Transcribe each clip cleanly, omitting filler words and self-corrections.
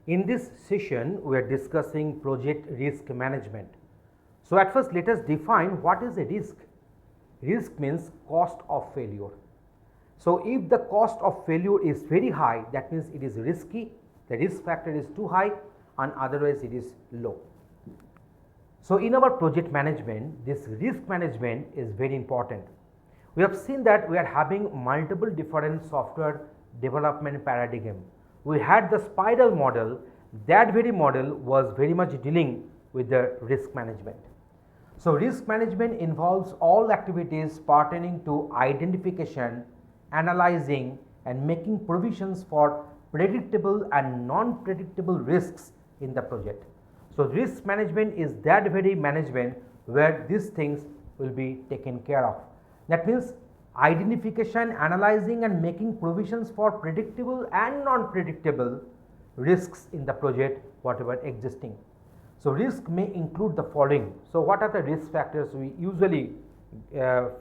In this session, we are discussing project risk management. So, at first let us define what is a risk. Risk means cost of failure. So, if the cost of failure is very high, that means it is risky, the risk factor is too high, and otherwise it is low. So, in our project management, this risk management is very important. We have seen that we are having multiple different software development paradigm. We had the spiral model, that very model was very much dealing with the risk management. So, risk management involves all activities pertaining to identification, analyzing and making provisions for predictable and non-predictable risks in the project. So, risk management is that very management where these things will be taken care of. That means identification, analyzing and making provisions for predictable and non-predictable risks in the project whatever existing. So, risk may include the following. So, what are the risk factors we usually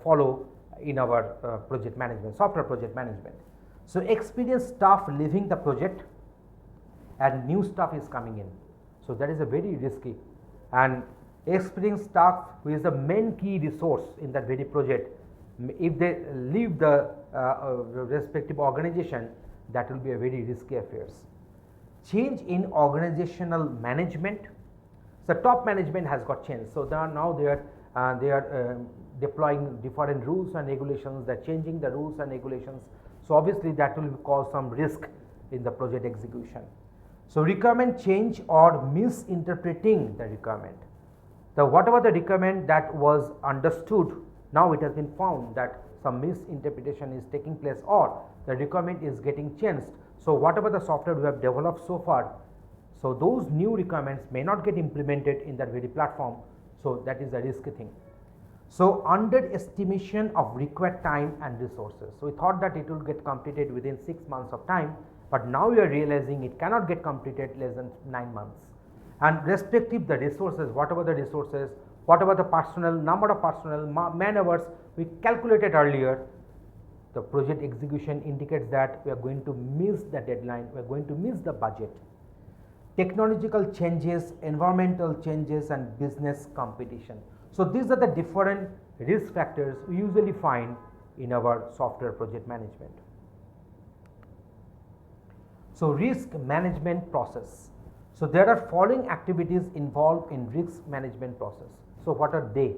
follow in our project management, software project management? So, experienced staff leaving the project and new staff is coming in. So, that is a very risky, and experienced staff who is the main key resource in that very project, if they leave the respective organization, that will be a very risky affairs. Change in organizational management. So, top management has got changed. So, now they are deploying different rules and regulations, they are changing the rules and regulations. So, obviously that will cause some risk in the project execution. So, requirement change or misinterpreting the requirement. So, whatever the requirement that was understood, now it has been found that some misinterpretation is taking place or the requirement is getting changed. So, whatever the software we have developed so far, so those new requirements may not get implemented in that very platform. So, that is a risky thing. So, underestimation of required time and resources. So, we thought that it will get completed within 6 months of time, but now we are realizing it cannot get completed less than 9 months. And respective the resources, whatever the resources, whatever the personnel, number of personnel, man hours we calculated earlier, the project execution indicates that we are going to miss the deadline, we are going to miss the budget. Technological changes, environmental changes and business competition. So, these are the different risk factors we usually find in our software project management. So, risk management process. So, there are following activities involved in risk management process. So, what are they?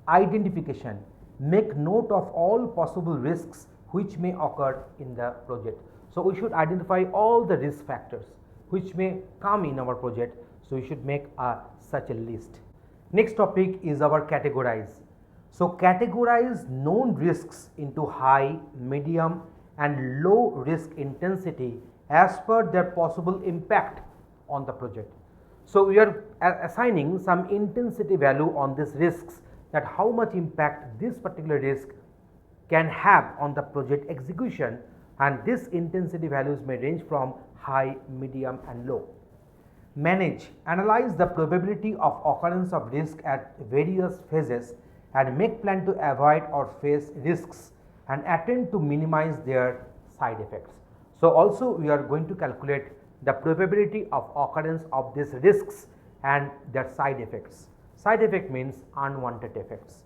Identification, make note of all possible risks which may occur in the project. So, we should identify all the risk factors which may come in our project. So, we should make such a list. Next topic is our categorize. So, categorize known risks into high, medium and low risk intensity as per their possible impact on the project. So, we are assigning some intensity value on these risks, that how much impact this particular risk can have on the project execution, and this intensity values may range from high, medium and low. Manage, analyze the probability of occurrence of risk at various phases and make plan to avoid or face risks and attempt to minimize their side effects. So, also we are going to calculate the probability of occurrence of these risks and their side effects. Side effect means unwanted effects.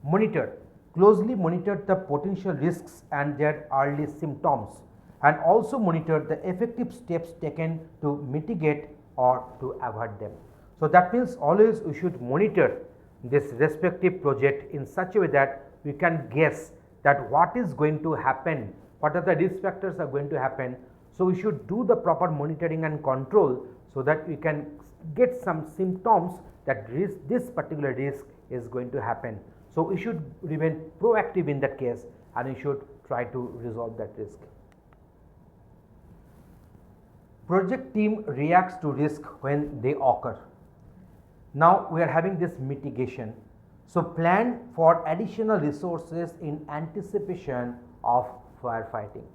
Monitor, closely monitor the potential risks and their early symptoms, and also monitor the effective steps taken to mitigate or to avoid them. So, that means always we should monitor this respective project in such a way that we can guess that what is going to happen, what are the risk factors are going to happen. So, we should do the proper monitoring and control so that we can get some symptoms that this particular risk is going to happen. So, we should remain proactive in that case and we should try to resolve that risk. Project team reacts to risk when they occur. Now, we are having this mitigation. So, plan for additional resources in anticipation of firefighting.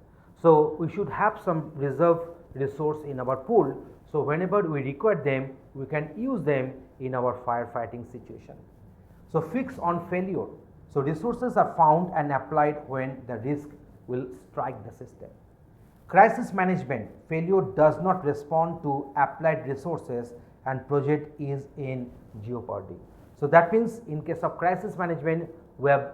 So, we should have some reserve resource in our pool. So, whenever we require them, we can use them in our firefighting situation. So, fix on failure. So, resources are found and applied when the risk will strike the system. Crisis management, failure does not respond to applied resources and project is in jeopardy. So that means in case of crisis management, we have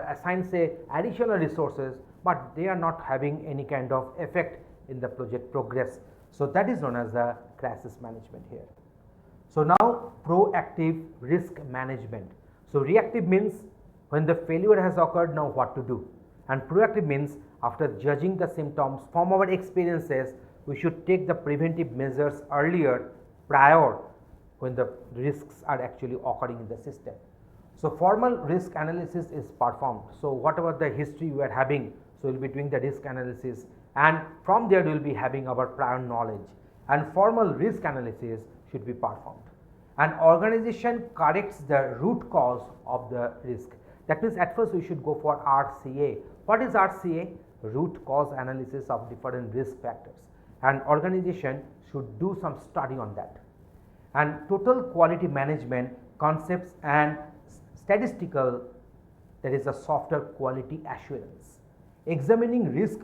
assigned say additional resources, but they are not having any kind of effect in the project progress. So that is known as the crisis management here. So now proactive risk management. So reactive means when the failure has occurred, now what to do, and proactive means after judging the symptoms from our experiences, we should take the preventive measures earlier prior when the risks are actually occurring in the system. So formal risk analysis is performed. So whatever the history you are having, so we will be doing the risk analysis, and from there we will be having our prior knowledge, and formal risk analysis should be performed. An organization corrects the root cause of the risk. That means at first we should go for RCA. What is RCA? Root cause analysis of different risk factors. An organization should do some study on that. And total quality management concepts and statistical, that is a software quality assurance. Examining risk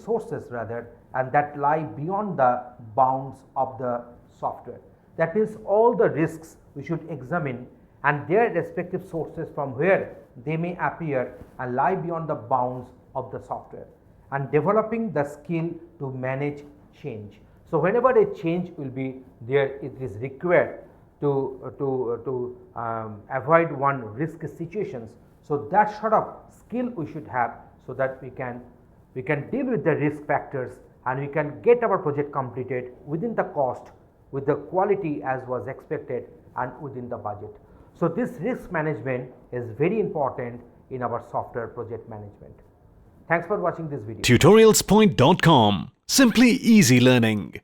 sources rather, and that lie beyond the bounds of the software. That means all the risks we should examine and their respective sources from where they may appear and lie beyond the bounds of the software, and developing the skill to manage change. So whenever a change will be there, it is required to avoid one risk situations. So that sort of skill we should have, so that we can deal with the risk factors and we can get our project completed within the cost, with the quality as was expected, and within the budget. So this risk management is very important in our software project management. Thanks for watching this video. Tutorialspoint.com. Simply easy learning.